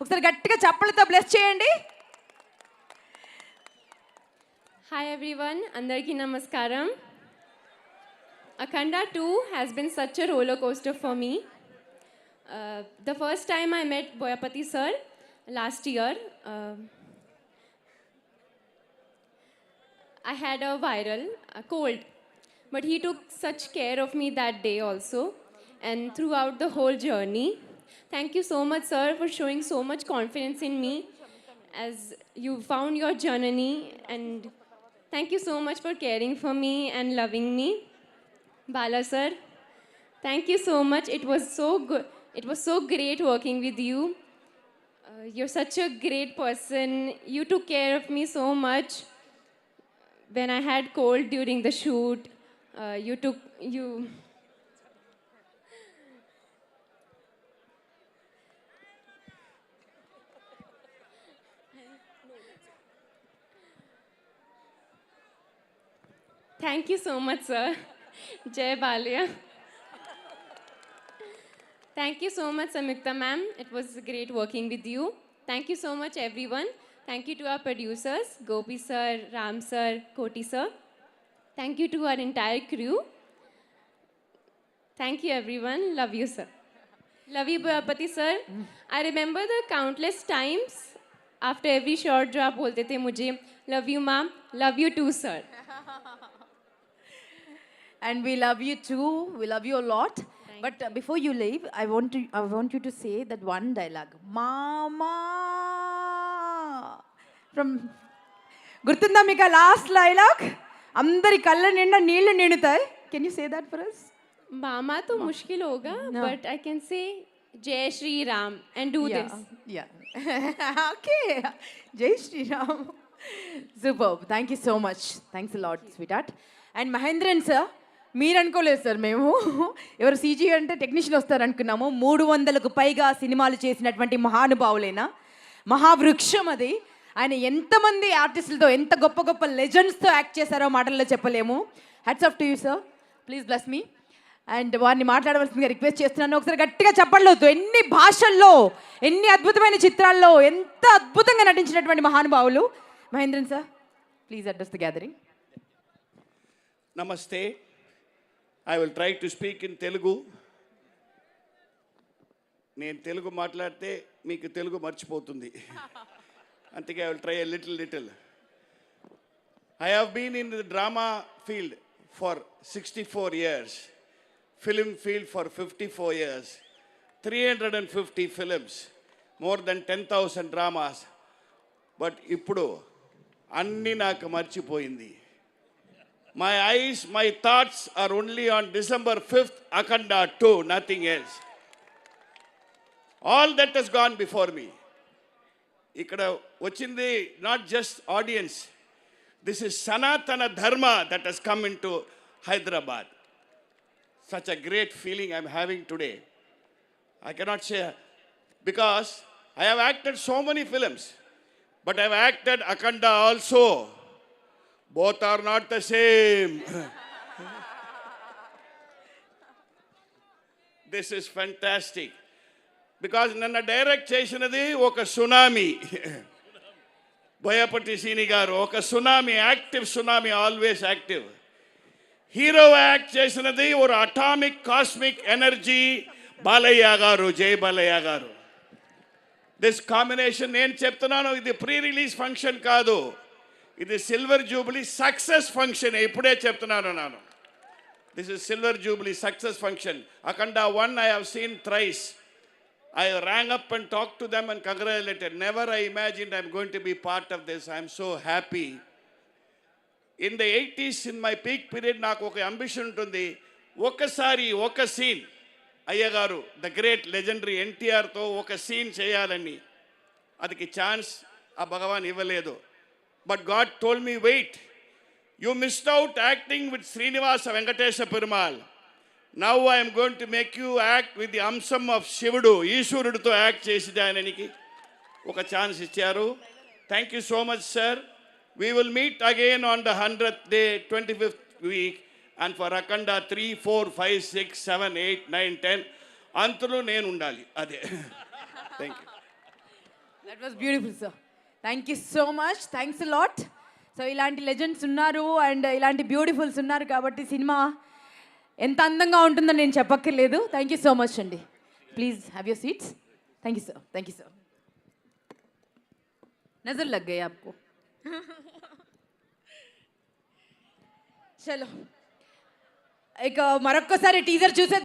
ఒకసారి గట్టిగా చప్పలతో బ్లెస్ చేయండి. Hi everyone, Andarki Namaskaram. Akhanda 2 has been such a roller coaster for me. The first time I met Boyapati sir last year, I had a viral cold, but he took such care of me that day also and throughout the whole journey. Thank you so much, sir, for showing so much confidence in me as you found your journey, and thank you so much for caring for me and loving me. Bala sir, thank you so much. It was so good. It was so great working with you. You're such a great person. You took care of me so much when I had cold during the shoot. You. Thank you so much, sir. Jai Balia. Thank you so much, Samyukta ma'am. It was great working with you. Thank you so much, everyone. Thank you to our producers, Gopi sir, Ram sir, Koti sir. Thank you to our entire crew. Thank you, everyone. Love you, sir. Love you, Boyapati sir. I remember the countless times after every short drop bolte the mujhe, love you, ma'am. Love you too, sir. And we love you too. We love you a lot. But before you leave, I want you to say that one dialogue. Mama. From గుర్తుందా మీకు last dialogue? అందరి కళ్ళ నిండా నీళ్లు నిండుతాయి. Can you say that for us? Mama to mushkil hoga, but I can say Jai Shri Ram and do this. Yeah. Okay. Jai Shri Ram. Superb. Thank you so much. Thanks a lot, sweetheart. And Mahendran sir, మీరు అనుకోలేదు sir, మేము ఎవరు CG అంటే technician వస్తారు అనుకున్నాము. 300కు పైగా సినిమాలు చేసినటువంటి మహానుభావులైన మహావృక్షం అది. ఆయన ఎంతమంది ఆర్టిస్టులతో, ఎంత గొప్ప గొప్ప లెజెండ్స్తో యాక్ట్ చేశారో మాటల్లో చెప్పలేము. Hats off to you sir. Please bless me. And వారిని మాట్లాడవలసిందిగా రిక్వెస్ట్ చేస్తున్నాను. ఒకసారి గట్టిగా చెప్పలేదు. ఎన్ని భాషల్లో, ఎన్ని అద్భుతమైన చిత్రాల్లో ఎంత అద్భుతంగా నటించినటువంటి మహానుభావులు. Mahendran sir, please address the gathering. నమస్తే. I will try to speak in Telugu. నేను తెలుగు మాట్లాడితే మీకు తెలుగు మర్చిపోతుంది. అందుకే I will try a little. I have been in the drama field for 64 years, film field for 54 years, 350 films, more than 10,000 dramas. But ఇప్పుడు అన్నీ నాకు మర్చిపోయింది. My eyes, my thoughts are only on December 5th, Akhanda 2, nothing else. All that has gone before me. Ikkada vachindi not just audience. This is Sanatana Dharma that has come into Hyderabad. Such a great feeling I'm having today. I cannot say, because I have acted so many films, but I've acted Akhanda also. Both are not the same. This is fantastic. Because nana direct chesinadi oka tsunami. Boyapati Sini garu oka tsunami, active tsunami, always active. Hero act chesinadi or atomic cosmic energy, Balayya garu, Jai Balayya garu. This combination nenu cheptunnanu, idi pre-release function kaadu. ఇది silver Jubilee success function. ఎప్పుడే చెప్తున్నాను నాను. This is silver Jubilee success function. Akhanda 1 I have seen thrice. I rang up and talked to them and congratulated. Never I imagined I'm going to be part of this. I'm so happy. In the 80s, in my peak period, నాకు ఒక ambition ఉంటుంది. ఒక్కసారి ఒక scene అయ్యగారు the great legendary ఎన్టీఆర్తో ఒక scene చేయాలని. అదికి chance ఆ భగవాన్ ఇవ్వలేదు. But God told me, wait, you missed out acting with Srinivasa Venkatesha Perumal. Now I am going to make you act with the Amsam of Shivudu. Ishwaruduto act chesida aniki oka chance icharu. Thank you so much, sir. We will meet again on the 100th day, 25th week, and for Akhanda 3, 4, 5, 6, 7, 8, 9, 10 antulu nenu undali ade. Thank you. That was beautiful sir. Thank you so much, thanks lot. So ఇలాంటి legends ఉన్నారు and ఇలాంటి beautifuls ఉన్నారు కాబట్టి cinema ఎంత అందంగా ఉంటుందో నేను చెప్పక్కర్లేదు. థ్యాంక్ యూ సో మచ్ అండి. Please have your seats. Thank you sir, thank you sir. నజర్ లగ్ గయా आपको. చలో ఇక మరొక్కసారి టీజర్ చూసే